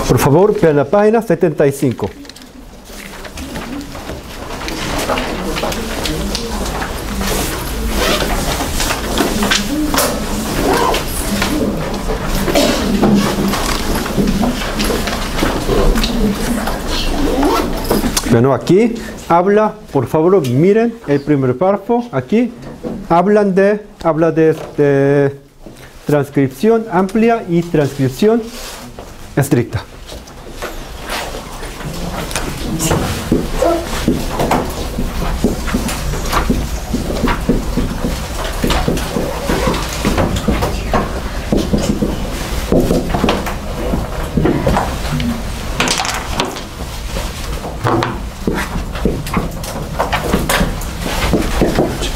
Por favor, vean la página 75. Bueno, aquí habla, por favor, miren el primer párrafo. Aquí habla de transcripción amplia y transcripción estricta.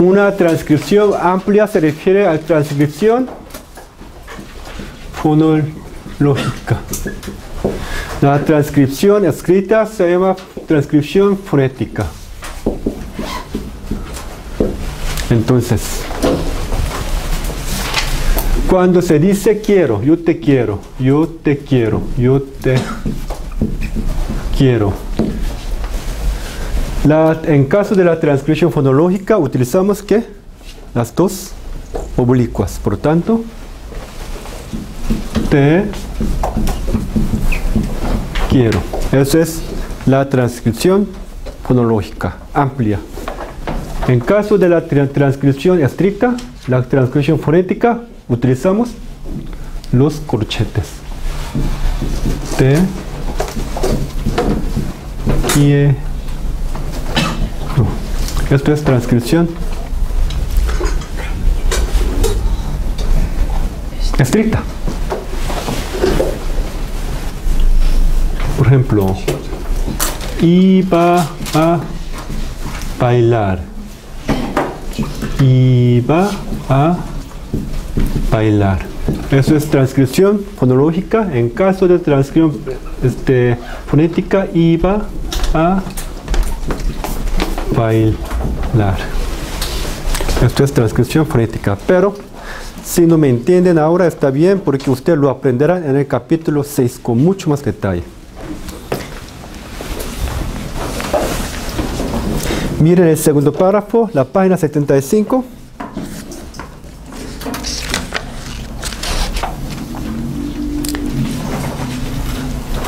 Una transcripción amplia se refiere a transcripción fonológica. La transcripción escrita se llama transcripción fonética. Entonces, cuando se dice quiero, yo te quiero, yo te quiero, yo te quiero. En caso de la transcripción fonológica utilizamos ¿qué? Las dos oblicuas. Por tanto, te quiero. Esa es la transcripción fonológica amplia. En caso de la transcripción estricta, la transcripción fonética, utilizamos los corchetes. Te quiero. Esto es transcripción estricta. Por ejemplo, iba a bailar. Iba a bailar. Eso es transcripción fonológica. En caso de transcripción fonética, iba a bailar. Esto es transcripción fonética, pero si no me entienden ahora está bien porque ustedes lo aprenderán en el capítulo 6 con mucho más detalle. Miren el segundo párrafo, la página 75.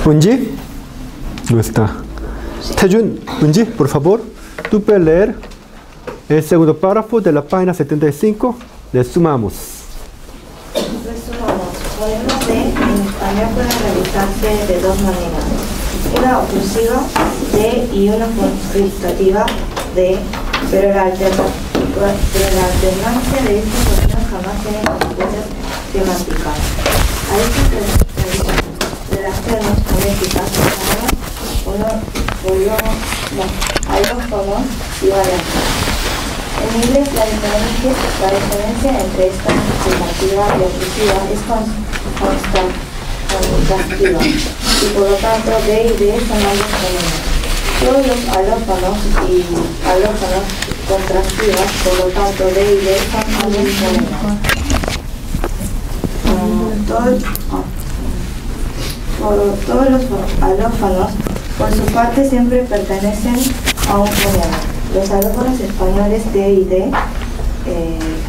Unji, no está. Taejun, Unji, por favor. Tú puedes leer el segundo párrafo de la página 75. Le sumamos. Resumamos. Poemas de en español pueden realizarse de dos maneras. Una oclusiva de y una constitutiva de, pero la alternancia de estos poemas jamás tiene consecuencias semánticas. A estas relaciones fonéticas alófonos y variantes. En inglés la diferencia entre esta afirmativa y oclusiva es contrastiva y por lo tanto D y D son ambos fonemas. Todos los alófonos y alófonos contrastivas, por lo tanto D y D son ambos fonemas. Todos los alófonos por su parte siempre pertenecen a un fonema. Los alófonos españoles D y D,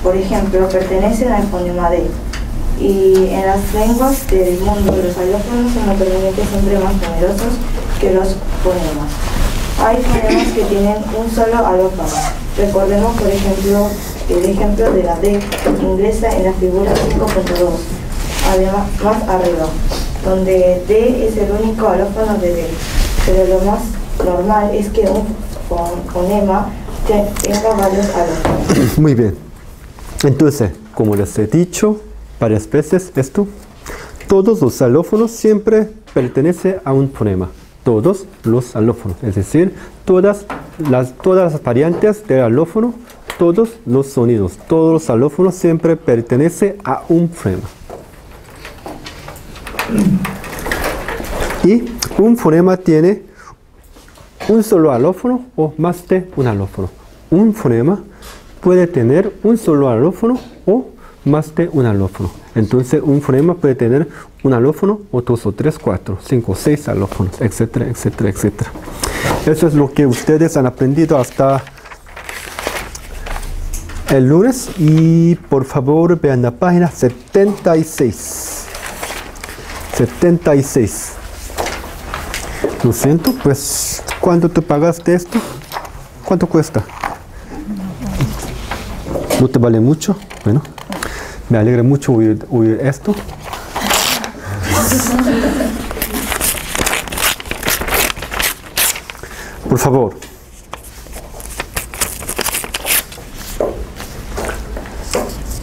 por ejemplo, pertenecen al fonema D. Y en las lenguas del mundo los alófonos son naturalmente siempre más numerosos que los fonemas. Hay fonemas que tienen un solo alófono. Recordemos, por ejemplo, el ejemplo de la D inglesa en la figura 5.2, además más arriba, donde D es el único alófono de D. Pero lo más normal es que un fonema tenga varios alófonos. Muy bien. Entonces, como les he dicho varias veces, todos los alófonos siempre pertenecen a un fonema. Todos los alófonos, es decir, todas las variantes del alófono, todos los sonidos, todos los alófonos siempre pertenecen a un fonema. Y un fonema tiene un solo alófono o más de un alófono. Un fonema puede tener un solo alófono o más de un alófono. Entonces un fonema puede tener un alófono o 2 o 3, 4, 5 o 6 alófonos, etcétera, etcétera, etcétera. Eso es lo que ustedes han aprendido hasta el lunes. Y por favor vean la página 76. 76. Lo siento, pues, ¿cuánto te pagaste esto? ¿Cuánto cuesta? ¿No te vale mucho? Bueno, me alegra mucho oír esto. Por favor.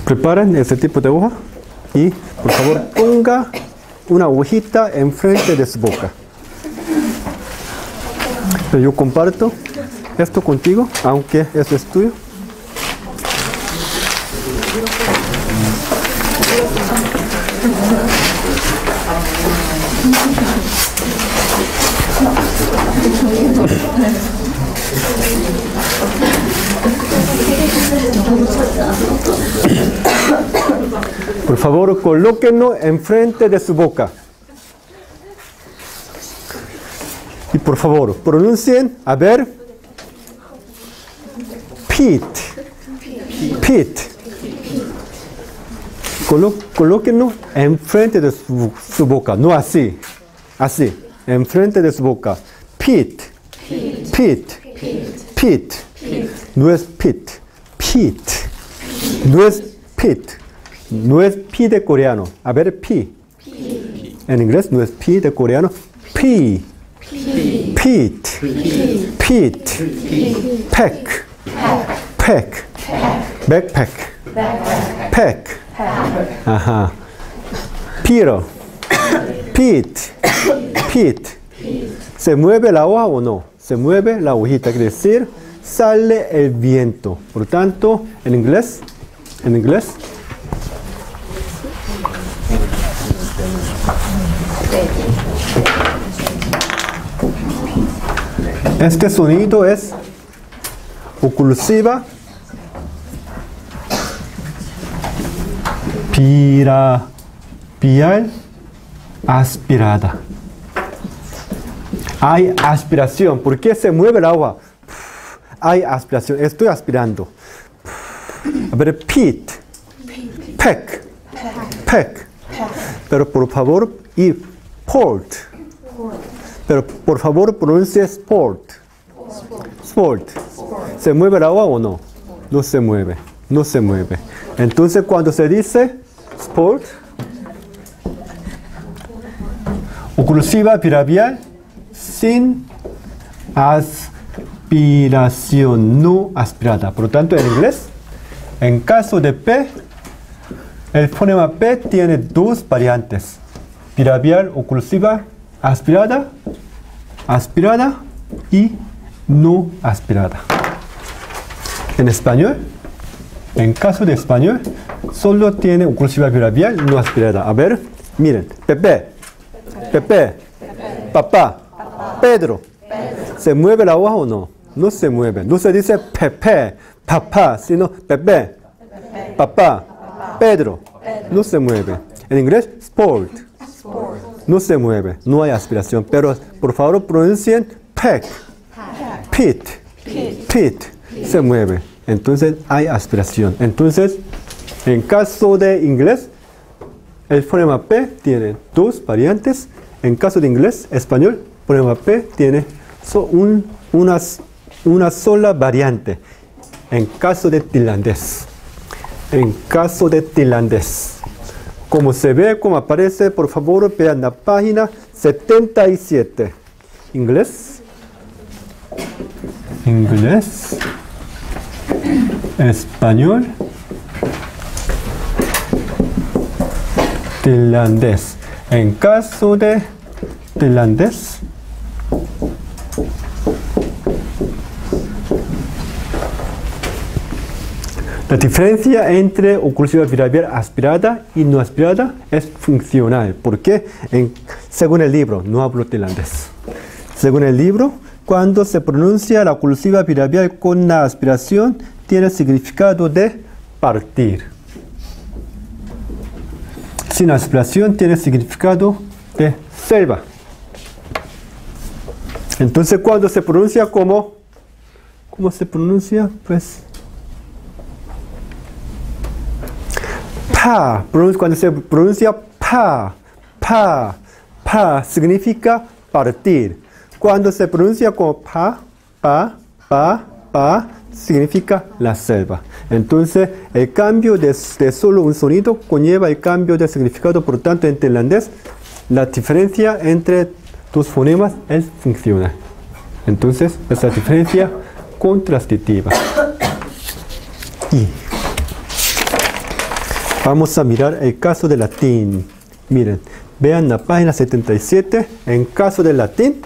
Preparen este tipo de hoja y, por favor, ponga una hojita enfrente de su boca. Yo comparto esto contigo, aunque esto es tuyo. Por favor, colóquenlo enfrente de su boca. Y por favor, pronuncien, a ver, Pete. Pete. Colóquenlo enfrente de su boca, no así. Así, enfrente de su boca. Pete. Pete. Pete. No es Pete. Pete. No es Pete. No es pi de coreano. A ver, pi. En inglés no es pi de coreano. Pi. Pete. Pete. Peck. Peck. Backpack. Peck. Ajá. Peter. Pete. Pete. ¿Se mueve la hoja o no? Se mueve la hojita, quiere decir, sale el viento. Por tanto, en inglés, este sonido es oclusiva bilabial aspirada. Hay aspiración. ¿Por qué se mueve la hoja? Hay aspiración. Estoy aspirando. A ver, Pete. Peck. Peck. Pero por favor, y port. Pero por favor, pronuncie sport. Sport. ¿Se mueve la hoja o no? No se mueve. No se mueve. Entonces, cuando se dice sport, oclusiva bilabial, sin aspiración, no aspirada. Por lo tanto, en inglés, en caso de P, el fonema P tiene dos variantes. Bilabial, oclusiva, aspirada, aspirada y no aspirada. En español, en caso de español, solo tiene oclusiva bilabial, no aspirada. A ver, miren, Pepe, Pepe, papá, Pedro. ¿Se mueve la hoja o no? No se mueve. No se dice Pepe, papá, sino Pepe, papá, Pedro. No se mueve. En inglés, sport. No se mueve. No hay aspiración. Pero por favor pronuncien peck, pit, pit. Se mueve. Entonces hay aspiración. Entonces, en caso de inglés, el fonema P tiene dos variantes. En caso de inglés, español, fonema P tiene una sola variante. En caso de tailandés. En caso de tailandés. Como se ve, como aparece, por favor, vean la página 77. Inglés. Inglés. Español. Tailandés. En caso de tailandés, la diferencia entre oclusiva bilabial aspirada y no aspirada es funcional. ¿Por qué? Según el libro, no hablo tailandés. Según el libro, cuando se pronuncia la oclusiva bilabial con la aspiración, tiene significado de partir. Sin aspiración tiene significado de selva. Entonces, cuando se pronuncia como, ¿cómo se pronuncia? Pues, pa, cuando se pronuncia pa, significa partir. Cuando se pronuncia como pa, significa la selva. Entonces, el cambio de solo un sonido conlleva el cambio de significado. Por tanto, en tailandés, la diferencia entre dos fonemas es funcional. Entonces, es la diferencia contrastiva. Y vamos a mirar el caso del latín. Miren, vean la página 77. En caso del latín,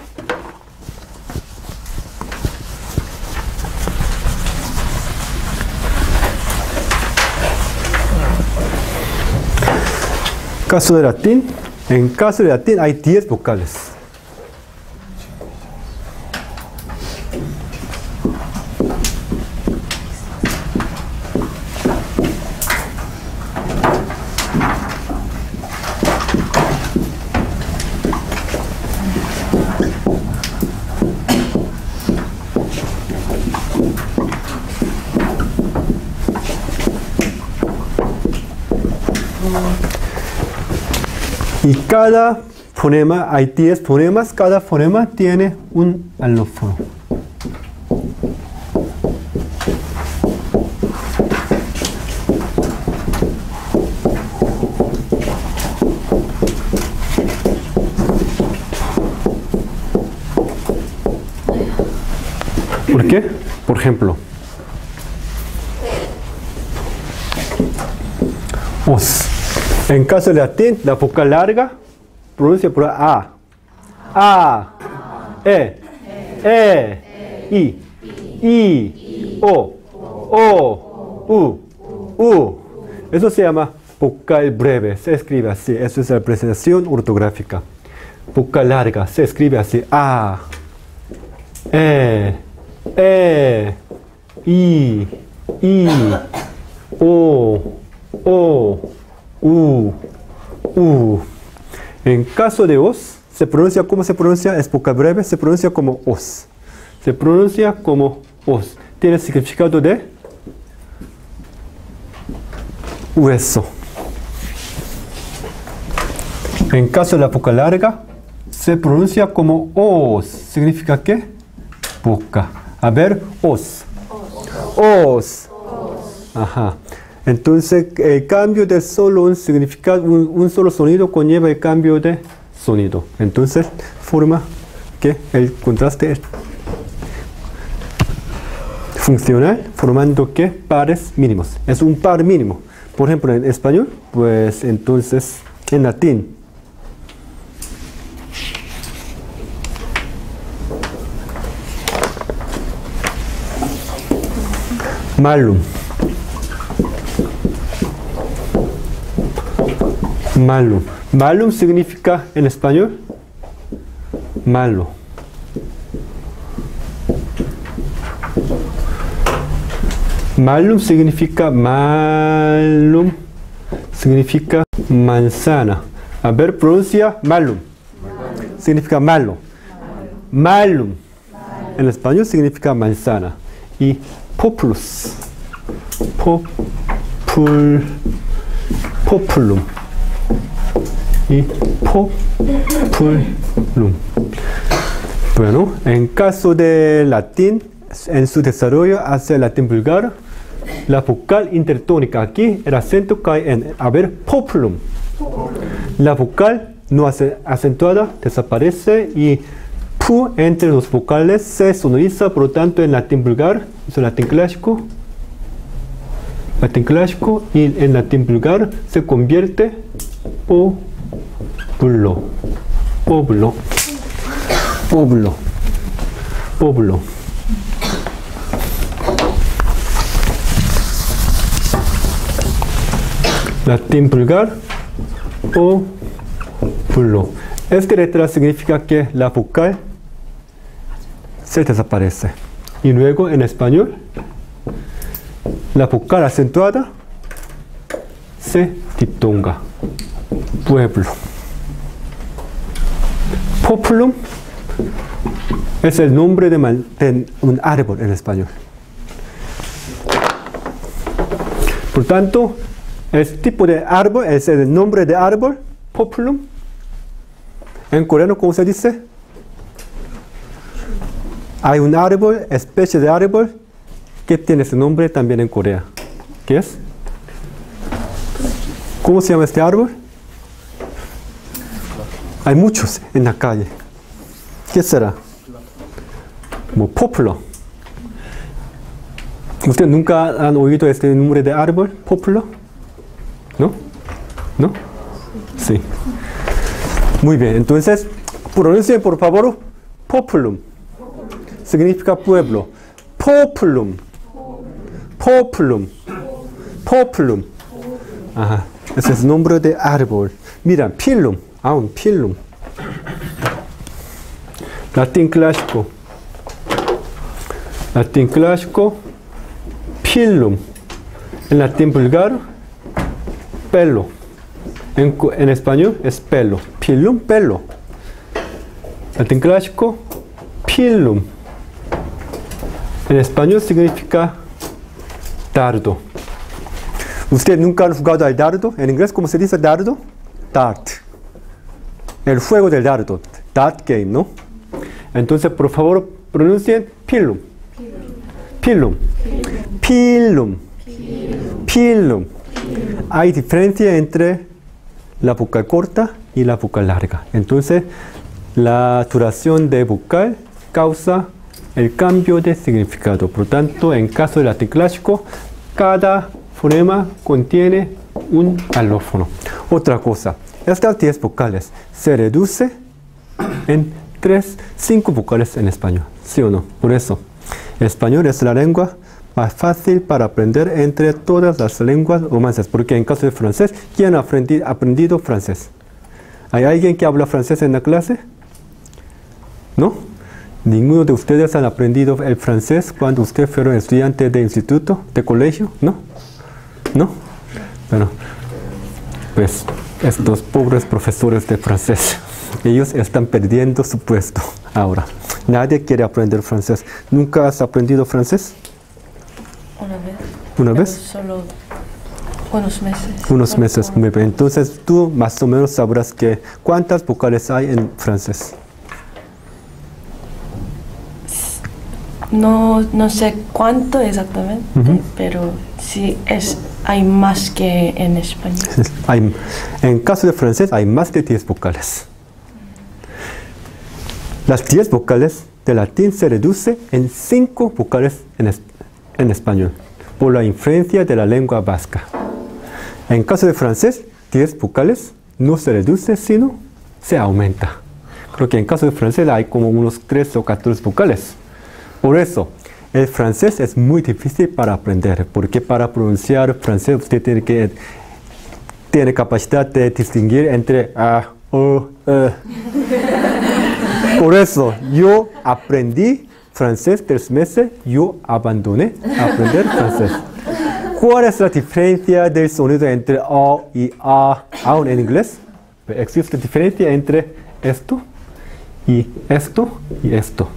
en caso de latín hay 10 vocales. Y cada fonema, hay 10 fonemas, cada fonema tiene un alófono. ¿Por qué? Por ejemplo, os. En caso de latín, la vocal larga pronuncia por A. I, O, U. Eso se llama vocal breve, se escribe así. Eso es la presentación ortográfica. Vocal larga, se escribe así. A, I, O, U. En caso de os, se pronuncia, ¿cómo se pronuncia? Es vocal breve, se pronuncia como os. Se pronuncia como os. Tiene significado de hueso. En caso de la vocal larga, se pronuncia como os. ¿Significa qué? Boca. A ver, os. Ajá. Entonces, el cambio de solo un significado, un solo sonido conlleva el cambio de sonido. Entonces, forma que el contraste es funcional, formando que pares mínimos. Es un par mínimo. Por ejemplo, en español, pues entonces, en latín. Malum. Malum significa en español malo. Malum significa manzana. A ver, pronuncia malum. Significa malo. Malum. En español significa manzana. Y populus. Populum. Y populum. Bueno, en caso de latín, en su desarrollo hacia el latín vulgar, la vocal intertónica aquí, el acento cae en, a ver, populum. La vocal no acentuada desaparece y pu entre los vocales se sonoriza, por lo tanto en latín vulgar, es el latín clásico, y en latín vulgar se convierte óvulo. Latín vulgar, óvulo. Esta letra significa que la vocal se desaparece. Y luego en español, la vocal acentuada se diptonga. pueblo. Populum es el nombre de un árbol en español. Por tanto, el tipo de árbol es el nombre de árbol, populum. En coreano, ¿cómo se dice? Hay un árbol, especie de árbol, que tiene ese nombre también en Corea. ¿Qué es? ¿Cómo se llama este árbol? Hay muchos en la calle. ¿Qué será? Como populo. ¿Ustedes nunca han oído este nombre de árbol? Populo. ¿No? ¿No? Sí. Muy bien, entonces, pronuncien por favor, populum. Significa pueblo. Populum. Populum. Populum. Ajá. Ese es el nombre de árbol. Mira, pilum. Un pilum. Latín clásico. Latín clásico. Pilum. En latín vulgar, pelo. En español es pelo. Pilum, pelo. Latín clásico, pilum. En español significa dardo. ¿Ustedes nunca han jugado al dardo? En inglés, ¿cómo se dice dardo? Dart. El juego del dardo. Dart game, ¿no? Entonces, por favor, pronuncien pilum. Pilum. Pilum. Pilum. Hay diferencia entre la vocal corta y la vocal larga. Entonces, la duración de vocal causa el cambio de significado. Por lo tanto, en caso del latín clásico, cada fonema contiene un alófono. Otra cosa, estas 10 vocales se reduce en 5 vocales en español. ¿Sí o no? Por eso, el español es la lengua más fácil para aprender entre todas las lenguas romances. Porque en caso de francés, ¿quién ha aprendido francés? ¿Hay alguien que habla francés en la clase? ¿No? ¿Ninguno de ustedes han aprendido el francés cuando ustedes fueron estudiantes de instituto, de colegio? ¿No? ¿No? Bueno, pues estos pobres profesores de francés, ellos están perdiendo su puesto ahora. Nadie quiere aprender francés. ¿Nunca has aprendido francés? Una vez. ¿Una vez? Solo unos meses. Unos meses, muy bien. Entonces tú más o menos sabrás que ¿cuántas vocales hay en francés? No sé cuánto exactamente, pero sí hay más que en español. En caso de francés hay más de 10 vocales. Las 10 vocales de latín se reduce en 5 vocales en español, por la influencia de la lengua vasca. En caso de francés, 10 vocales no se reduce, sino se aumenta. Creo que en caso de francés hay como unos 13 o 14 vocales. Por eso, el francés es muy difícil para aprender, porque para pronunciar francés usted tiene capacidad de distinguir entre a, o, Por eso, yo aprendí francés 3 meses, yo abandoné aprender francés. ¿Cuál es la diferencia del sonido entre o y a aún en inglés? Existe diferencia entre esto y esto y esto.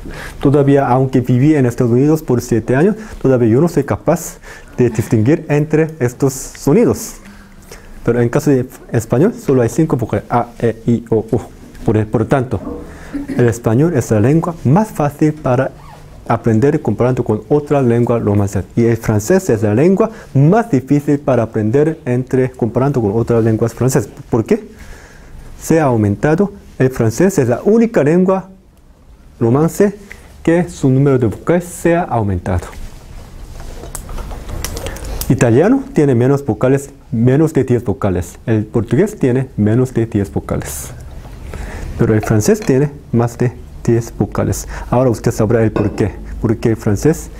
Todavía, aunque viví en Estados Unidos por 7 años, todavía yo no soy capaz de distinguir entre estos sonidos. Pero en caso de español, solo hay 5 vocales: a, e, i, o, u. Por tanto, el español es la lengua más fácil para aprender comparando con otras lenguas romances. Y el francés es la lengua más difícil para aprender comparando con otras lenguas francesas. ¿Por qué? Se ha aumentado. El francés es la única lengua romance que su número de vocales se ha aumentado. Italiano tiene menos vocales, menos de 10 vocales. El portugués tiene menos de 10 vocales. Pero el francés tiene más de 10 vocales. Ahora usted sabrá el por qué. Porque el francés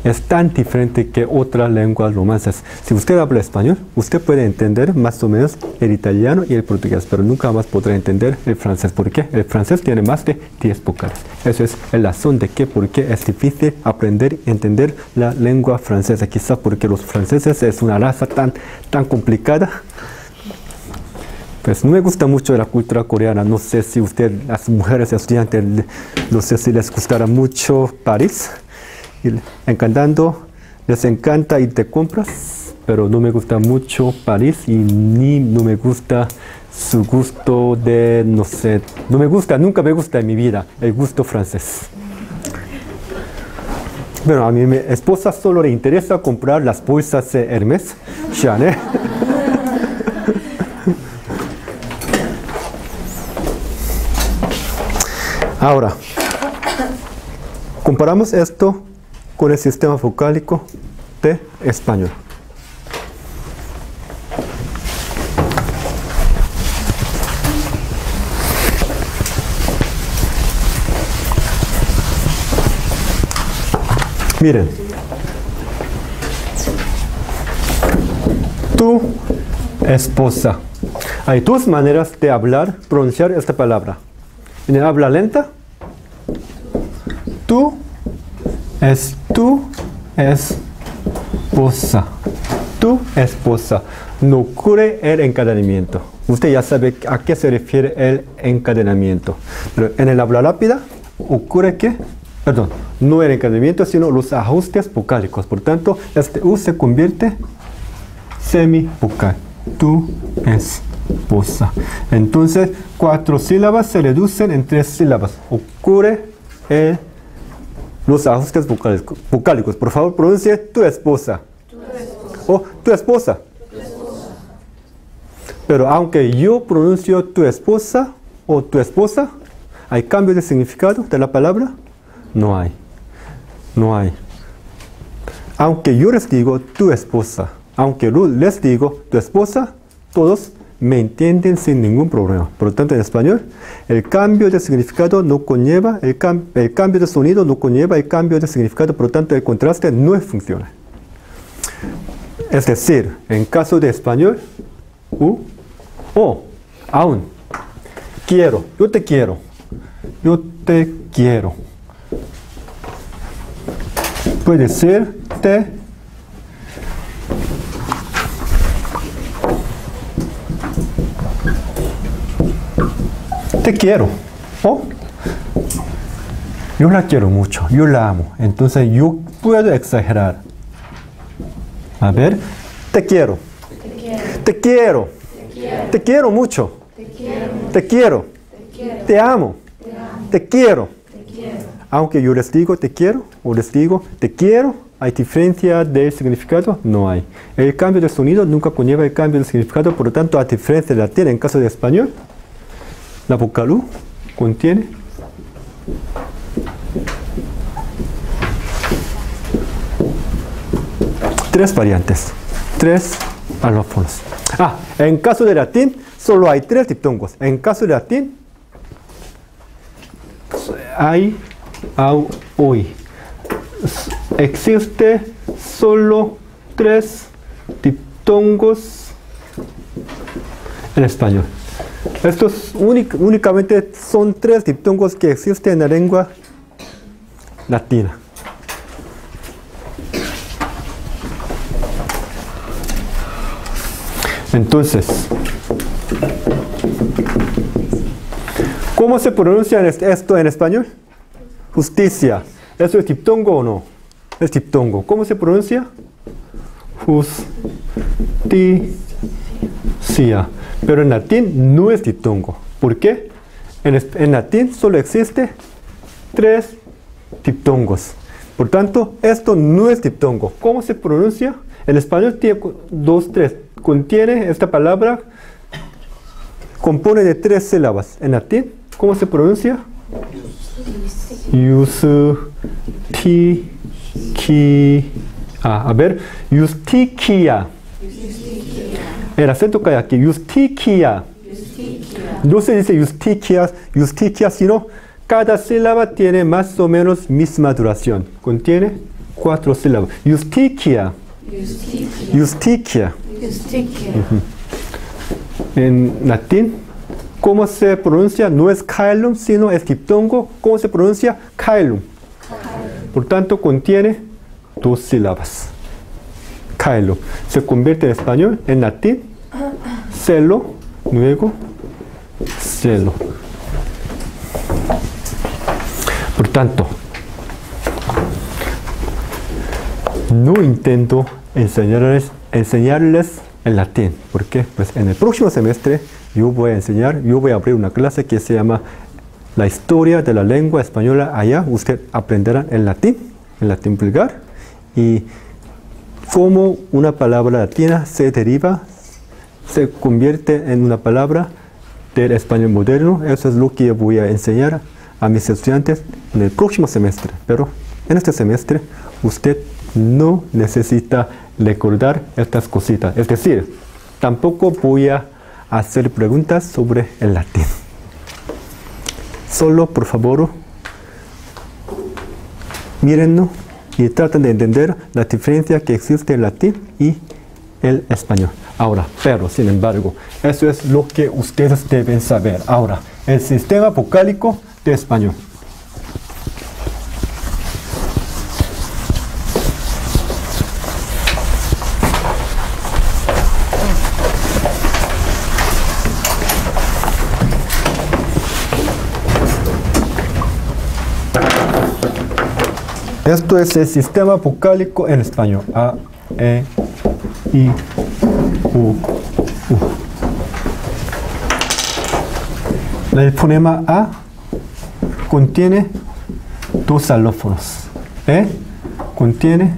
es tan diferente que otras lenguas romances. Si usted habla español, usted puede entender más o menos el italiano y el portugués, pero nunca más podrá entender el francés. ¿Por qué? El francés tiene más de 10 vocales. Esa es la razón de que por qué es difícil aprender y entender la lengua francesa. Quizá porque los franceses es una raza tan complicada. Pues no me gusta mucho la cultura coreana. No sé si las mujeres estudiantes, no sé si les gustará mucho París. Les encanta ir de compras, pero no me gusta mucho París y ni no me gusta su gusto de, no sé, nunca me gusta en mi vida el gusto francés. Bueno, a mi esposa solo le interesa comprar las bolsas de Hermès, Chanel. Ahora, comparamos esto con el sistema vocálico de español. Miren, tu esposa. Hay dos maneras de hablar, pronunciar esta palabra. En el habla lenta, tu esposa. Tu esposa. No ocurre el encadenamiento. Usted ya sabe a qué se refiere el encadenamiento. Pero en el habla rápida ocurre que, perdón, no el encadenamiento, sino los ajustes vocálicos. Por tanto, este U se convierte semivocal. Tu esposa. Entonces, 4 sílabas se reducen en 3 sílabas. Ocurre los ajustes vocálicos. Por favor, pronuncie tu esposa. O tu esposa. Pero aunque yo pronuncio tu esposa o tu esposa, ¿hay cambio de significado de la palabra? No hay. No hay. Aunque yo les digo tu esposa, aunque les digo tu esposa, todos me entienden sin ningún problema. Por lo tanto, en español, el cambio de significado no conlleva, el cambio de sonido no conlleva el cambio de significado, por lo tanto, el contraste no funciona. Es decir, en caso de español, aún, quiero, yo te quiero, puede ser te quiero, o yo la quiero mucho, yo la amo, entonces yo puedo exagerar. A ver, te quiero, te quiero mucho, te quiero, te amo, te quiero. Aunque yo les digo te quiero o les digo te quiero, ¿hay diferencia de significado? No hay. El cambio de sonido nunca conlleva el cambio de significado, por lo tanto, a diferencia de latín, en caso de español, la vocal U contiene tres variantes, tres alófonos. En caso de latín, solo hay 3 diptongos. En caso de latín, hay, au, oi. Existe solo 3 diptongos en español. Estos únicamente son 3 diptongos que existen en la lengua latina. Entonces, ¿cómo se pronuncia esto en español? Justicia. ¿Eso es diptongo o no? Es diptongo. ¿Cómo se pronuncia? Justicia. Pero en latín no es diptongo. ¿Por qué? En latín solo existe 3 diptongos. Por tanto, esto no es diptongo. ¿Cómo se pronuncia? En español tiene 2, 3. Contiene esta palabra, compone de 3 sílabas. En latín, ¿cómo se pronuncia? A ver, justicia. El acento cae aquí, justicia. No se dice justicia, sino cada sílaba tiene más o menos misma duración. Contiene 4 sílabas. Justicia. En latín, ¿cómo se pronuncia? No es caelum, sino es diptongo. ¿Cómo se pronuncia? Caelum. Por tanto, contiene 2 sílabas. Caelum. Se convierte en español, en latín, celo, luego cielo. Por tanto, no intento enseñarles el latín, porque pues en el próximo semestre yo voy a abrir una clase que se llama La historia de la lengua española. Allá usted aprenderá el latín vulgar, y cómo una palabra latina se convierte en una palabra del español moderno. Eso es lo que voy a enseñar a mis estudiantes en el próximo semestre. Pero en este semestre usted no necesita recordar estas cositas. Es decir, tampoco voy a hacer preguntas sobre el latín. Solo, por favor, mírenlo y traten de entender la diferencia que existe en el latín y el español. Ahora, pero, sin embargo, eso es lo que ustedes deben saber. Ahora, el sistema vocálico de español. Esto es el sistema vocálico en español. A, E, I, U, U. El fonema A contiene dos alófonos. E contiene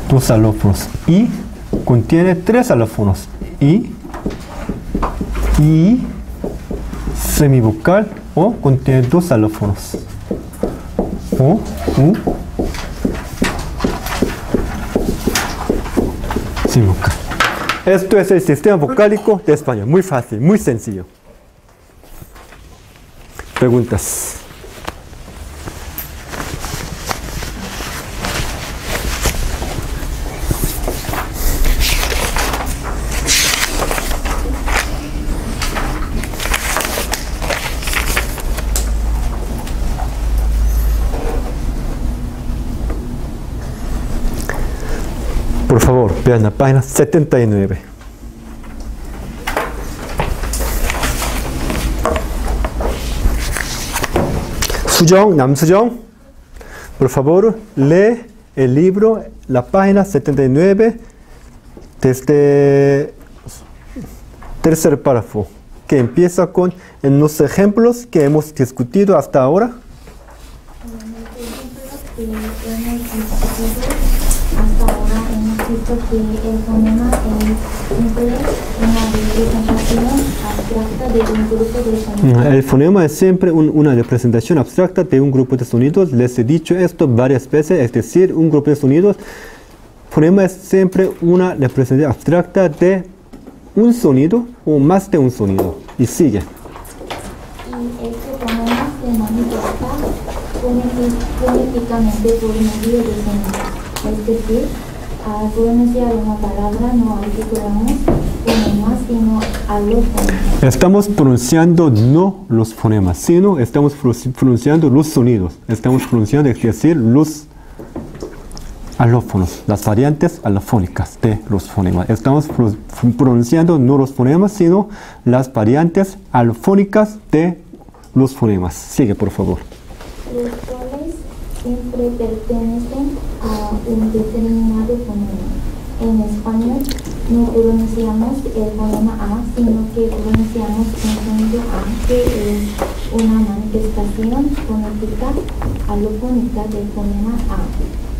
dos alófonos. I contiene tres alófonos. I semivocal. O contiene dos alófonos. O, U, semivocal. Esto es el sistema vocálico de español. Muy fácil, muy sencillo. Preguntas. Por favor, vean la página 79. Sujong, Namsujong, por favor, lee el libro, la página 79, desde tercer párrafo, que empieza con en los ejemplos que hemos discutido hasta ahora. Que el fonema es una representación abstracta de un grupo de sonidos. El fonema es siempre una representación abstracta de un grupo de sonidos. Les he dicho esto varias veces, es decir, un grupo de sonidos. Fonema es siempre una representación abstracta de un sonido o más de un sonido. Y sigue. Y este fonema se manifiesta fonéticamente por medio de sonidos. Es decir, al pronunciar una palabra no articulamos fonemas sino alófonos. Estamos pronunciando no los fonemas, sino estamos pronunciando los sonidos. Estamos pronunciando, es decir, los alófonos, las variantes alofónicas de los fonemas. Estamos pronunciando no los fonemas, sino las variantes alofónicas de los fonemas. Sigue, por favor. Los cuales siempre pertenecen a un determinado fonema. En español no pronunciamos el fonema A, sino que pronunciamos un sonido A, que es una manifestación fonética alofónica del fonema A.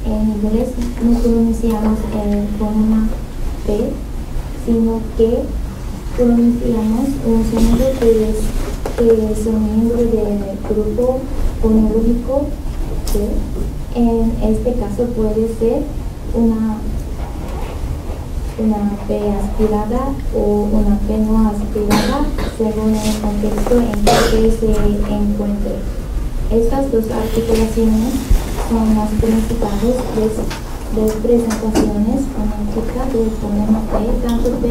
En inglés no pronunciamos el fonema P, sino que pronunciamos un sonido que es un miembro del grupo fonológico. En este caso puede ser una P aspirada o una P no aspirada según el contexto en que se encuentre. Estas dos articulaciones son las principales representaciones fonéticas del fonema P. Tanto P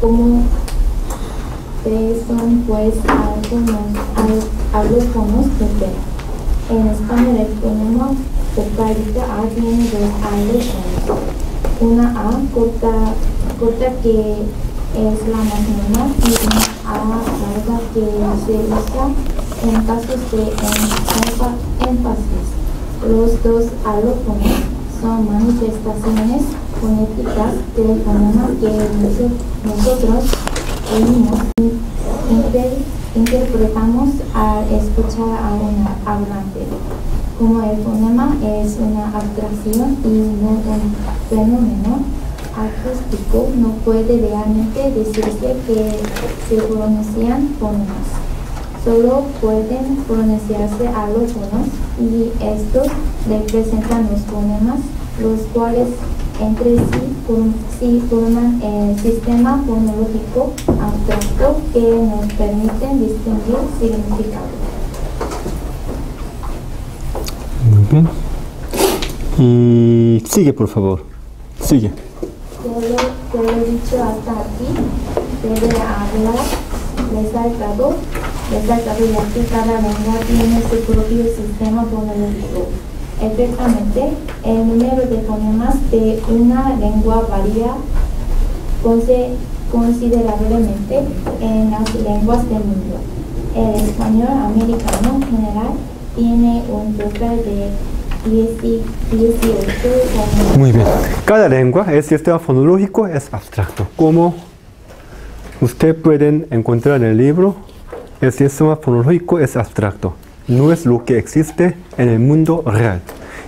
como P son pues alófonos de P. En español el fonema vocálico A tiene dos alófonos. Una A corta corta que es la más normal y una A larga que se usa en casos de énfasis. Los dos alófonos son manifestaciones fonéticas del fonema que nosotros oímos y interpretamos al escuchar a un hablante. Como el fonema es una abstracción y no un fenómeno acústico, no puede realmente decirse que se pronuncian fonemas. Solo pueden pronunciarse alófonos y estos representan los fonemas, los cuales entre sí forman el sistema fonológico abstracto que nos permiten distinguir significado. Muy bien. Y sigue, por favor. Sigue. Te lo he dicho hasta aquí. Debe hablar resaltado ya que cada lengua tiene su propio sistema fonológico. Efectivamente, el número de fonemas de una lengua varía considerablemente en las lenguas del mundo. El español americano en general tiene un total de 18 fonemas. Muy bien. Cada lengua, el sistema fonológico es abstracto. Como ustedes pueden encontrar en el libro, el sistema fonológico es abstracto. No es lo que existe en el mundo real.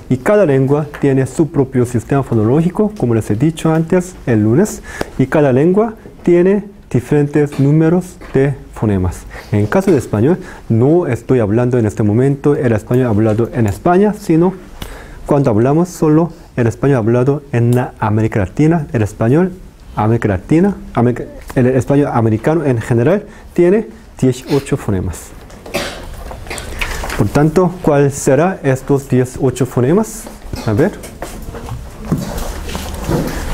Y cada lengua tiene su propio sistema fonológico, como les he dicho antes el lunes. Y cada lengua tiene diferentes números de fonemas. En caso de español, no estoy hablando en este momento el español hablado en España, sino cuando hablamos solo el español hablado en la América Latina. El español América Latina, el español americano en general tiene 18 fonemas. Por tanto, ¿cuál será estos 18 fonemas? A ver.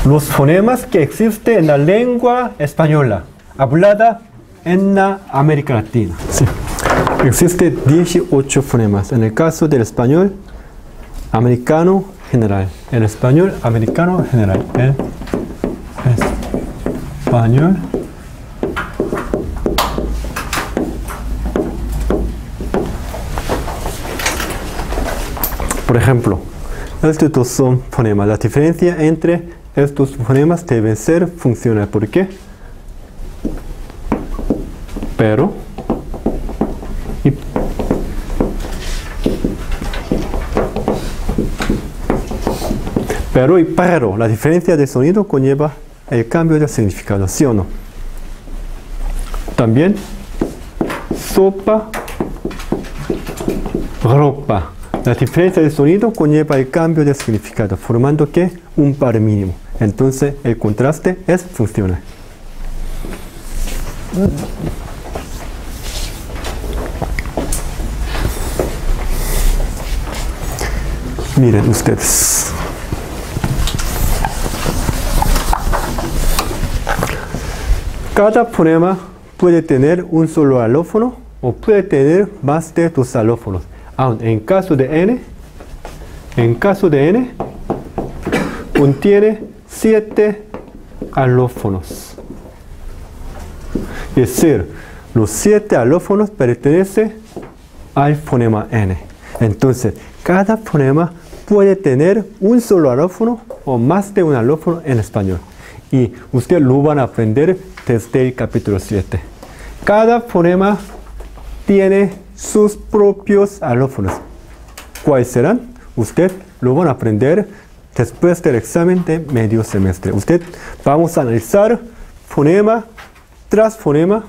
Los fonemas que existen en la lengua española, hablada en la América Latina. Sí. Existen 18 fonemas. En el caso del español americano general. El español americano general. El español por ejemplo, estos dos son fonemas. La diferencia entre estos fonemas debe ser funcional. ¿Por qué? Pero y pero. La diferencia de sonido conlleva el cambio de significado, ¿sí o no? También sopa, ropa. La diferencia de sonido conlleva el cambio de significado, formando que un par mínimo. Entonces el contraste es funcional. Miren ustedes. Cada fonema puede tener un solo alófono o puede tener más de dos alófonos. Aún en caso de n, contiene 7 alófonos. Es decir, los 7 alófonos pertenecen al fonema n. Entonces, cada fonema puede tener un solo alófono o más de un alófono en español. Y ustedes lo van a aprender desde el capítulo 7. Cada fonema tiene sus propios alófonos. ¿Cuáles serán? Usted lo van a aprender después del examen de medio semestre. Vamos a analizar fonema tras fonema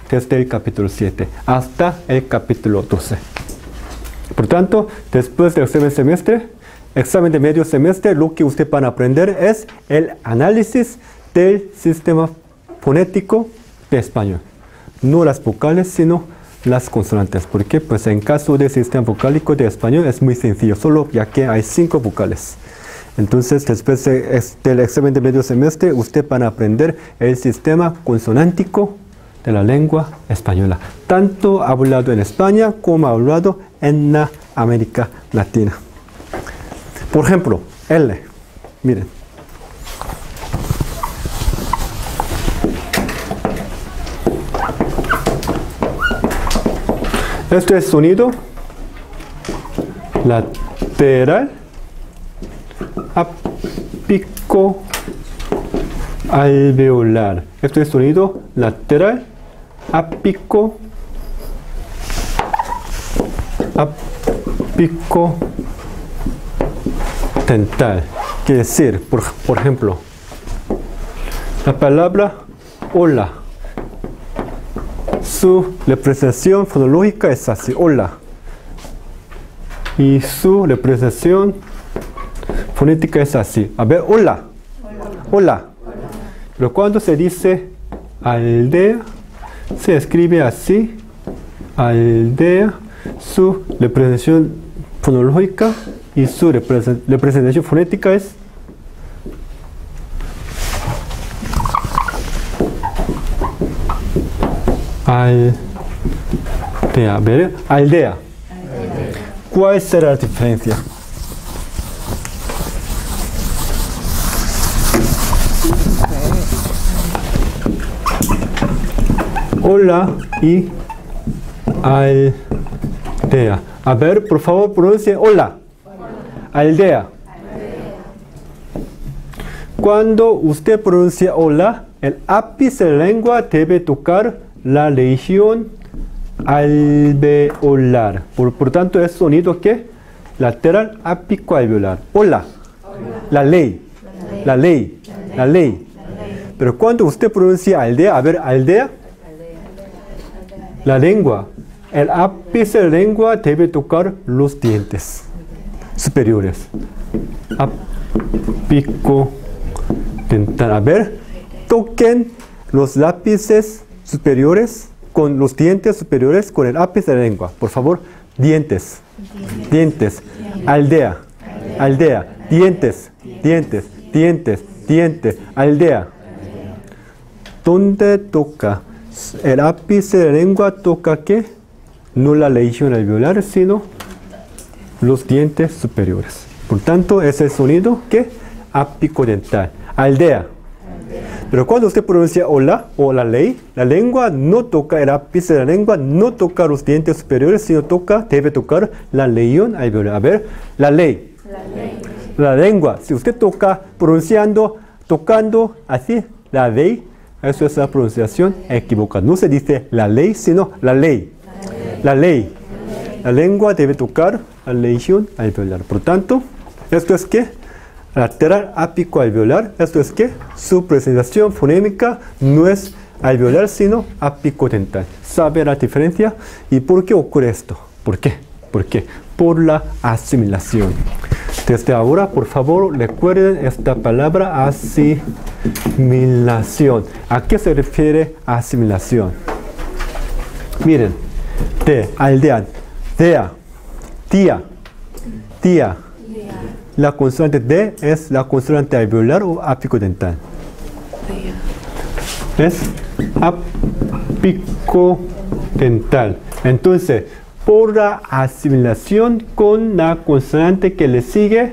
desde el capítulo 7 hasta el capítulo 12. Por tanto, después del examen de medio semestre, lo que usted van a aprender es el análisis del sistema fonético de español. No las vocales, sino las consonantes. ¿Por qué? Pues en caso del sistema vocálico de español es muy sencillo, solo ya que hay 5 vocales. Entonces, después del examen de medio semestre, usted van a aprender el sistema consonántico de la lengua española, tanto hablado en España como hablado en la América Latina. Por ejemplo, L. Miren. Esto es sonido lateral ápico alveolar. Esto es sonido lateral ápico dental. Quiere decir, por ejemplo, la palabra hola. Su representación fonológica es así, hola. Y su representación fonética es así. A ver, hola. Hola. Pero cuando se dice aldea, se escribe así. Aldea. Su representación fonológica y su representación fonética es aldea. ¿Ver? Aldea. ¿Cuál será la diferencia? Hola y aldea. A ver, por favor, pronuncie hola. Aldea. Cuando usted pronuncia hola, el ápice de la lengua debe tocar la región alveolar. Por tanto, es sonido que lateral ápico alveolar. Hola. La ley. La ley. La ley. Pero cuando usted pronuncia aldea, a ver, aldea. La lengua. El ápice de la lengua debe tocar los dientes superiores. Ápico dental. A ver, toquen los lápices superiores con los dientes superiores con el ápice de la lengua. Por favor, dientes. Dientes. Aldea. Aldea. Dientes. Dientes. Dientes. Dientes. Aldea. ¿Dónde toca? El ápice de la lengua toca ¿qué? No la región alveolar, sino los dientes superiores. Por tanto, es el sonido que ápico dental. Aldea. Pero cuando usted pronuncia hola o la ley, la lengua no toca el ápice de la lengua, no toca los dientes superiores, sino debe tocar la región alveolar. A ver, la ley. La lengua. Si usted toca tocando así, la ley, eso es la pronunciación equivocada. No se dice la ley, sino la ley. La ley. La lengua debe tocar la región alveolar. Por tanto, esto es que lateral ápico alveolar, esto es que su presentación fonémica no es alveolar, sino ápico dental. ¿Sabe la diferencia? ¿Y por qué ocurre esto? ¿Por qué? ¿Por qué? Por la asimilación. Desde ahora, por favor, recuerden esta palabra asimilación. ¿A qué se refiere asimilación? Miren, de, aldea, dea, tía, tía. La consonante D es la consonante alveolar o ápico dental. Es ápico dental. Entonces, por la asimilación con la consonante que le sigue,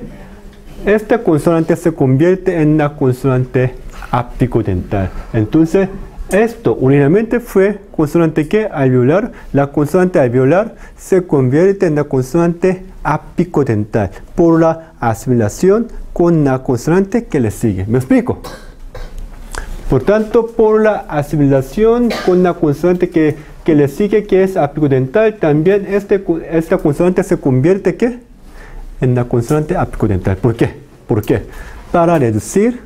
esta consonante se convierte en la consonante ápico dental. Entonces, esto originalmente fue consonante que alveolar. La consonante alveolar se convierte en la consonante ápico dental por la asimilación con la consonante que le sigue. ¿Me explico? Por tanto, por la asimilación con la consonante que le sigue, que es ápico dental, también esta consonante se convierte ¿qué? En la consonante ápico dental. ¿Por qué? ¿Por qué? Para reducir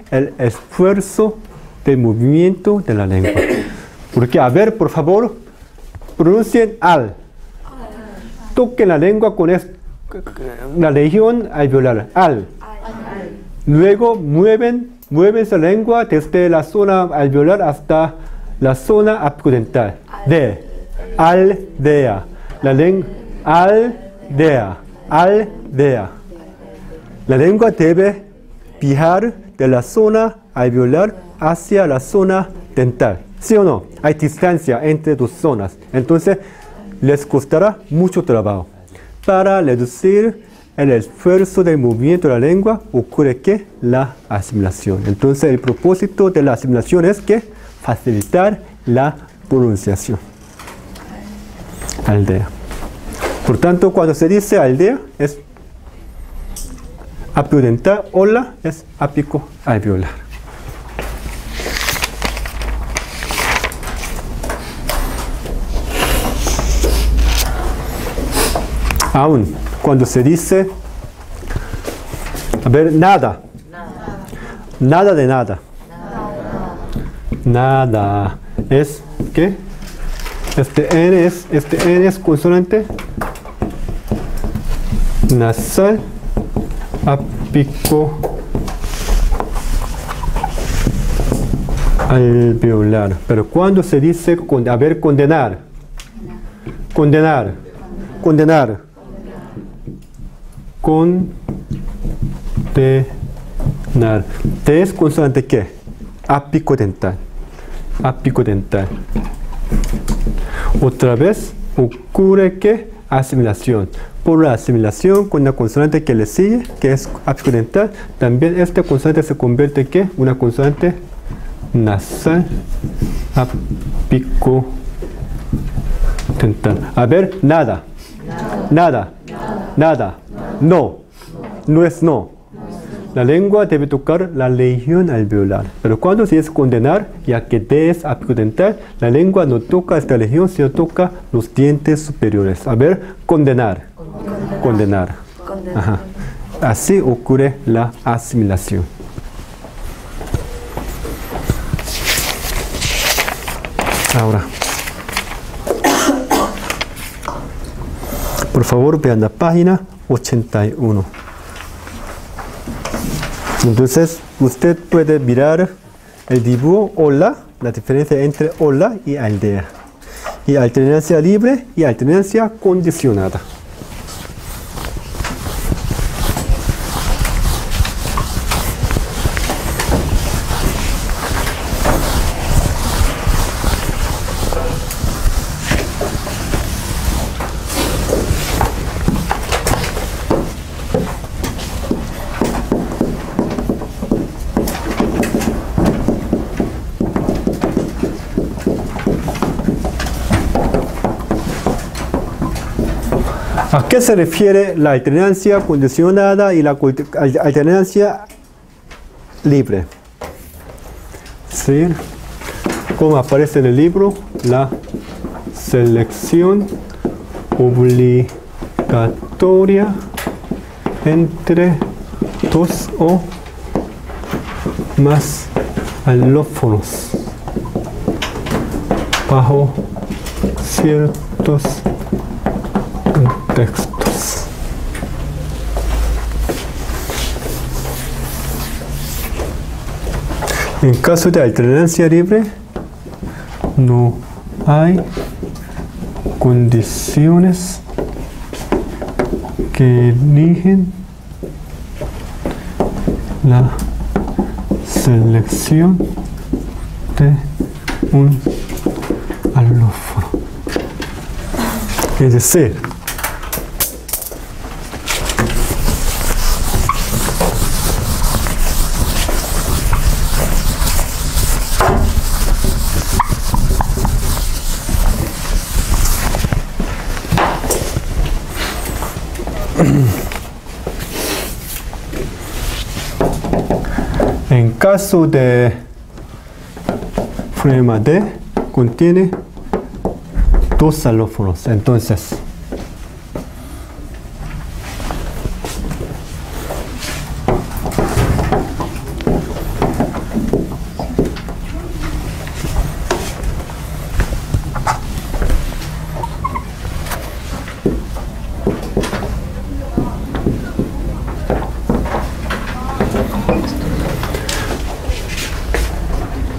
el esfuerzo de movimiento de la lengua. Porque, a ver, por favor, pronuncien al. Toquen la lengua con la región alveolar, al. Luego mueven la lengua desde la zona alveolar hasta la zona apicodental. De, aldea. La lengua, aldea, aldea. La lengua debe viajar de la zona alveolar hacia la zona dental. ¿Sí o no? Hay distancia entre dos zonas. Entonces, les costará mucho trabajo. Para reducir el esfuerzo de movimiento de la lengua, ocurre que la asimilación. Entonces, el propósito de la asimilación es que facilitar la pronunciación. aldea. Por tanto, cuando se dice aldea, es ápico dental, hola es ápico alveolar. Aún, cuando se dice, a ver, nada. Nada de nada. Nada. Es, ¿qué? Este N es consonante nasal ápico alveolar. Pero cuando se dice, a ver, condenar. Condenar. Condenar. Condenar. T es consonante ¿qué? Ápico dental. Ápico dental. Otra vez ocurre que asimilación. Por la asimilación con la consonante que le sigue, que es ápico dental, también esta consonante se convierte en ¿qué? Una consonante nasal ápico dental. A ver, nada. Nada. Nada. No. No es no. La lengua debe tocar la región alveolar. Pero cuando se dice condenar, ya que D es ápico dental, la lengua no toca esta región, sino toca los dientes superiores. A ver, condenar. Condenar. Ajá. Así ocurre la asimilación. Ahora, por favor, vean la página 81. Entonces, usted puede mirar el dibujo hola, la diferencia entre hola y aldea. Y alternancia libre y alternancia condicionada. ¿A qué se refiere la alternancia condicionada y la alternancia libre? ¿Sí? Como aparece en el libro, la selección obligatoria entre dos o más alófonos bajo ciertos contextos. En caso de alternancia libre, no hay condiciones que rigen la selección de un alófono. Es decir, en caso de fonema D, contiene dos alófonos. Entonces,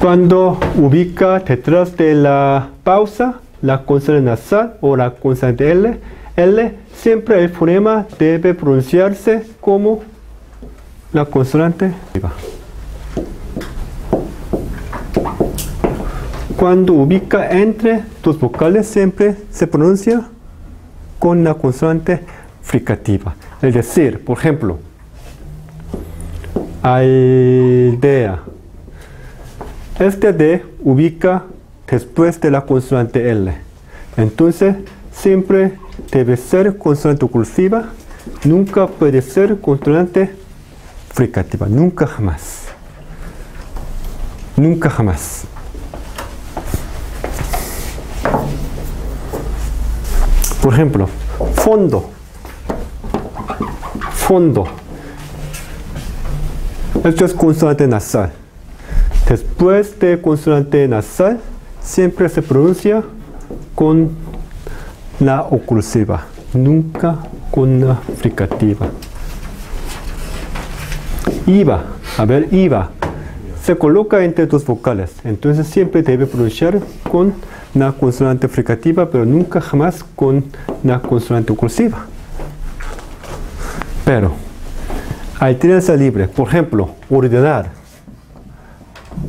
cuando ubica detrás de la pausa la consonante nasal o la consonante L, siempre el fonema debe pronunciarse como la consonante arriba. Cuando ubica entre dos vocales, siempre se pronuncia con la consonante fricativa. Es decir, por ejemplo, aldea. Este D ubica después de la consonante L. Entonces, siempre debe ser consonante oclusiva, nunca puede ser consonante fricativa, nunca jamás. Nunca jamás. Por ejemplo, fondo. Fondo. Esto es consonante nasal. Después de consonante nasal, siempre se pronuncia con la oclusiva, nunca con la fricativa. IVA, a ver, IVA. Se coloca entre dos vocales, entonces siempre debe pronunciar con la consonante fricativa, pero nunca jamás con la consonante oclusiva. Pero, alternancia libre, por ejemplo, ordenar.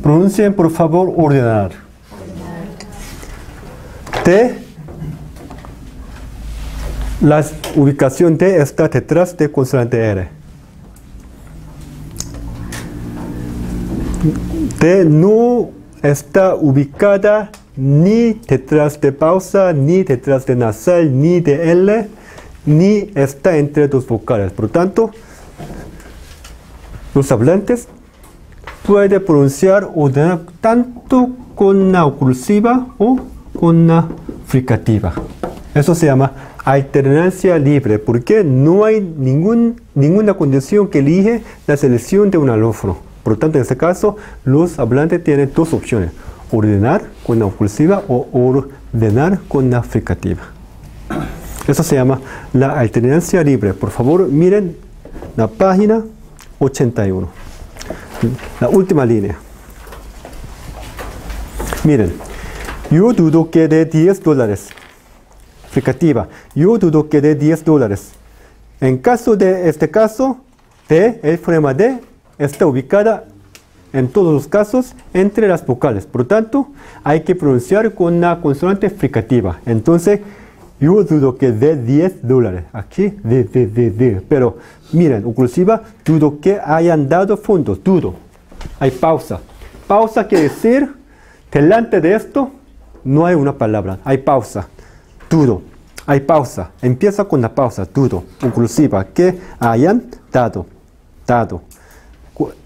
Pronuncien por favor ordenar. T, la ubicación T está detrás de consonante R. T no está ubicada ni detrás de pausa, ni detrás de nasal, ni de L, ni está entre dos vocales. Por lo tanto, los hablantes pueden pronunciar ordenar tanto con la oclusiva o con la fricativa. Eso se llama alternancia libre, porque no hay ninguna condición que elige la selección de un alófono. Por lo tanto, en este caso, los hablantes tienen dos opciones: ordenar con la oclusiva o ordenar con la fricativa. Eso se llama la alternancia libre. Por favor, miren la página 81. La última línea. Miren, yo dudo que de $10. Fricativa, yo dudo que de $10. En caso de este caso, el fonema D está ubicada en todos los casos entre las vocales. Por lo tanto, hay que pronunciar con la consonante fricativa. Entonces, yo dudo que de $10. Aquí, de. Pero, miren, oclusiva, dudo que hayan dado fondos. Dudo. Hay pausa. Pausa quiere decir, delante de esto, no hay una palabra. Hay pausa. Dudo. Hay pausa. Empieza con la pausa. Dudo. Oclusiva. Que hayan dado.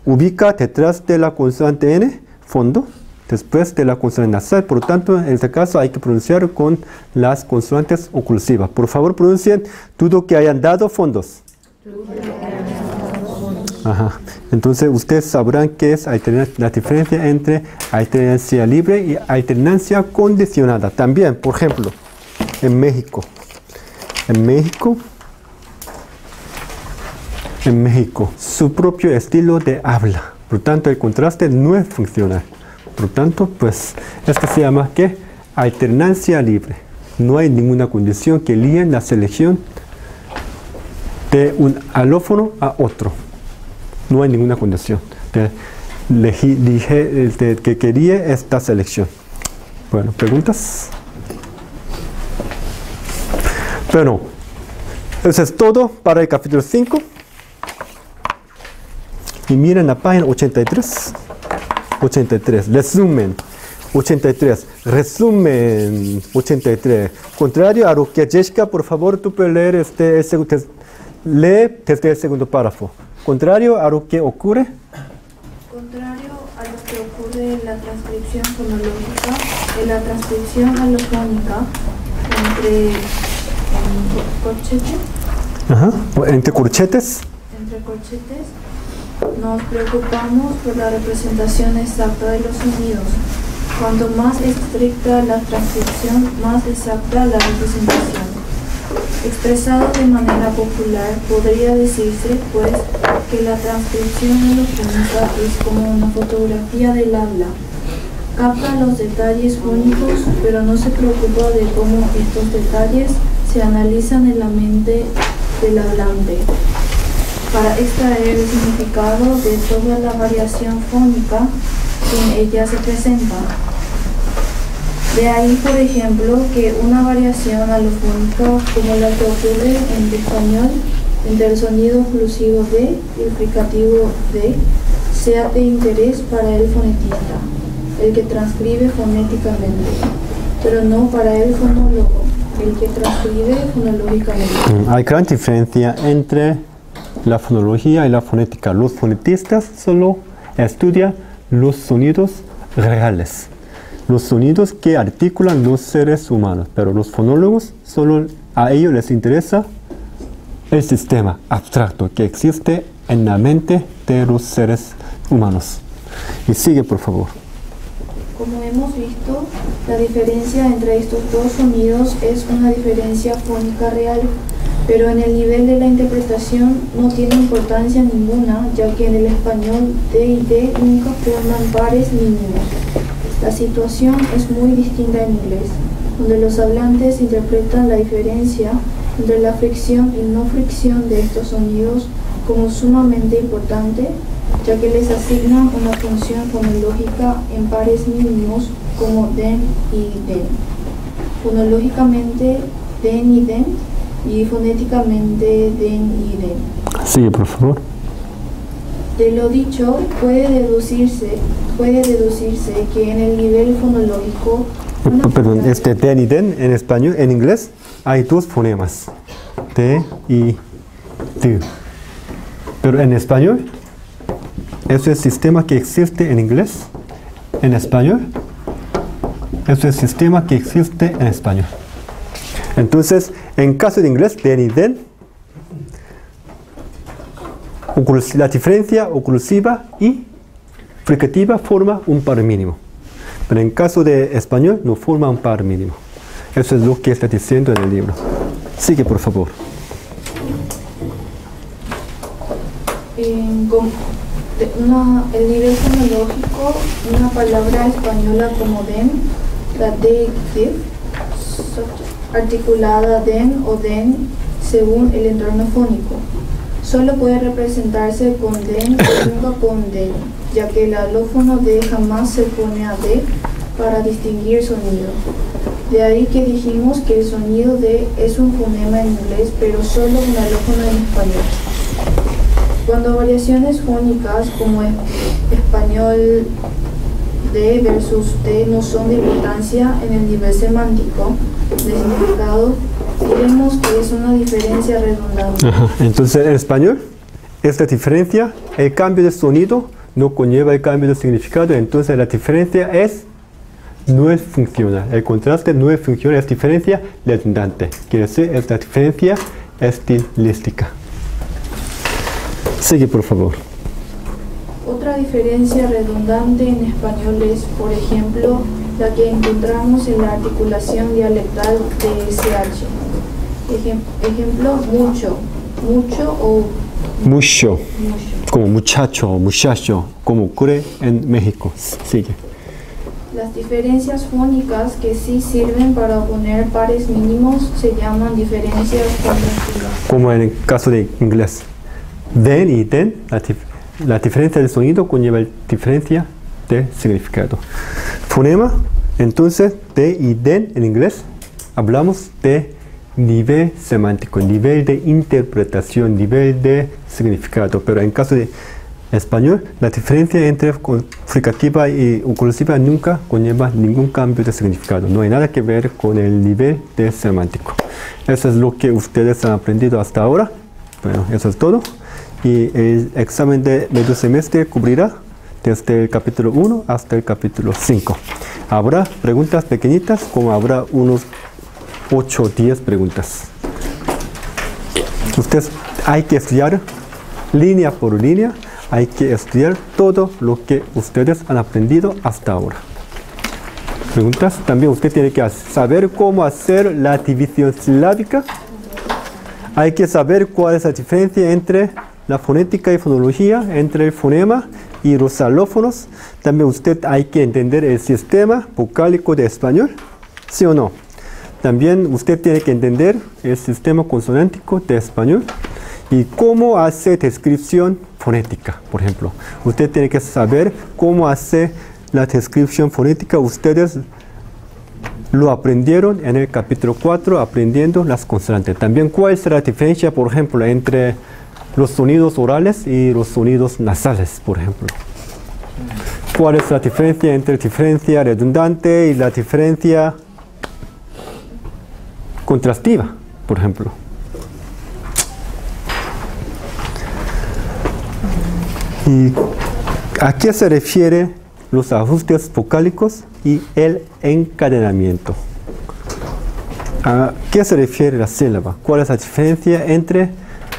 Ubica detrás de la consonante N, fondo, después de la consonante nasal. Por lo tanto, en este caso hay que pronunciar con las consonantes oclusivas. Por favor, pronuncien, dudo que hayan dado fondos. Ajá. Entonces, ustedes sabrán qué es la diferencia entre alternancia libre y alternancia condicionada. También, por ejemplo, en México, su propio estilo de habla. Por lo tanto, el contraste no es funcional. Por lo tanto, pues, esto se llama ¿qué? Alternancia libre. No hay ninguna condición que líe la selección de un alófono a otro. No hay ninguna condición que quería esta selección. Bueno, ¿preguntas? Bueno, eso es todo para el capítulo 5. Y miren la página 83. Resumen. 83. Resumen. 83. Contrario a lo que Jessica, por favor, tú puedes leer lee desde el segundo párrafo. Contrario a lo que ocurre. Contrario a lo que ocurre en la transcripción fonológica, en la transcripción alofónica, Entre corchetes, nos preocupamos por la representación exacta de los sonidos. Cuanto más estricta la transcripción, más exacta la representación. Expresado de manera popular, podría decirse, pues, que la transcripción alofónica es como una fotografía del habla. Capta los detalles fónicos, pero no se preocupa de cómo estos detalles se analizan en la mente del hablante, para extraer el significado de toda la variación fónica que en ella se presenta. De ahí, por ejemplo, que una variación alofónica como la que ocurre en el español entre el sonido oclusivo D y el fricativo D sea de interés para el fonetista, el que transcribe fonéticamente, pero no para el fonólogo, el que transcribe fonológicamente. Hay gran diferencia entre la fonología y la fonética. Los fonetistas solo estudian los sonidos reales, los sonidos que articulan los seres humanos, pero los fonólogos solo a ellos les interesa el sistema abstracto que existe en la mente de los seres humanos. Y sigue, por favor. Como hemos visto, la diferencia entre estos dos sonidos es una diferencia fónica real, pero en el nivel de la interpretación no tiene importancia ninguna, ya que en el español D y D nunca forman pares mínimos. La situación es muy distinta en inglés, donde los hablantes interpretan la diferencia entre la fricción y no fricción de estos sonidos como sumamente importante, ya que les asignan una función fonológica en pares mínimos como den y den. Fonológicamente den y den, y fonéticamente den y den. Sigue, por favor. De lo dicho, puede deducirse que en el nivel fonológico... Perdón, este den y den en español, en inglés, hay dos fonemas, D y D. Pero en español, ¿eso es el sistema que existe en inglés? ¿En español? Eso es el sistema que existe en español. Entonces, en caso de inglés, den y den, la diferencia oclusiva y fricativa forma un par mínimo. Pero en caso de español, no forma un par mínimo. Eso es lo que está diciendo en el libro. Sigue, por favor. El nivel fonológico, una palabra española como den, la de, articulada den o den según el entorno fónico. Solo puede representarse con den y nunca con den, ya que el alófono de jamás se pone a de para distinguir sonido. De ahí que dijimos que el sonido de es un fonema en inglés, pero solo un alófono en español. Cuando variaciones fónicas como español de versus de no son de importancia en el nivel semántico de significado, diremos que es una diferencia redundante. Entonces, en español, esta diferencia, el cambio de sonido no conlleva el cambio de significado, entonces la diferencia no es funcional. El contraste no es funcional, es diferencia redundante. Quiere decir, esta diferencia estilística. Sigue, por favor. Otra diferencia redundante en español es, por ejemplo, la que encontramos en la articulación dialectal de SH. Ejemplo, mucho, mucho o mucho, como muchacho o muchacho, como ocurre en México. Sigue. Las diferencias fónicas que sí sirven para poner pares mínimos se llaman diferencias contrastivas. Como en el caso de inglés. Den y den, la diferencia de sonido conlleva la diferencia de significado. Fonema, entonces, de y den en inglés, hablamos de nivel semántico, nivel de interpretación, nivel de significado. Pero en caso de español, la diferencia entre fricativa y oclusiva nunca conlleva ningún cambio de significado. No hay nada que ver con el nivel de semántico. Eso es lo que ustedes han aprendido hasta ahora. Bueno, eso es todo. Y el examen de medio semestre cubrirá desde el capítulo 1 hasta el capítulo 5. Habrá preguntas pequeñitas, como habrá unos 8 o 10 preguntas. Ustedes hay que estudiar línea por línea, hay que estudiar todo lo que ustedes han aprendido hasta ahora. Preguntas, también usted tiene que saber cómo hacer la división silábica. Hay que saber cuál es la diferencia entre la fonética y fonología, entre el fonema y los alófonos. También usted hay que entender el sistema vocálico de español, ¿sí o no? También usted tiene que entender el sistema consonántico de español y cómo hace descripción fonética, por ejemplo. Usted tiene que saber cómo hace la descripción fonética. Ustedes lo aprendieron en el capítulo 4, aprendiendo las consonantes. También cuál es la diferencia, por ejemplo, entre los sonidos orales y los sonidos nasales, por ejemplo. ¿Cuál es la diferencia entre diferencia redundante y la diferencia contrastiva, por ejemplo. ¿Y a qué se refiere los ajustes vocálicos y el encadenamiento? ¿A qué se refiere la sílaba? ¿Cuál es la diferencia entre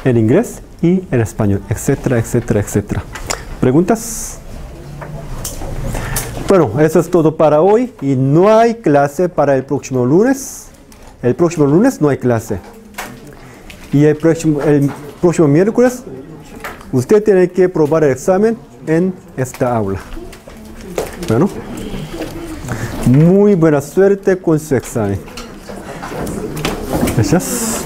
el inglés y el español? Etcétera, etcétera, etcétera. ¿Preguntas? Bueno, eso es todo para hoy y no hay clase para el próximo lunes. El próximo lunes no hay clase. Y el próximo miércoles usted tiene que probar el examen en esta aula. Bueno, muy buena suerte con su examen. Gracias.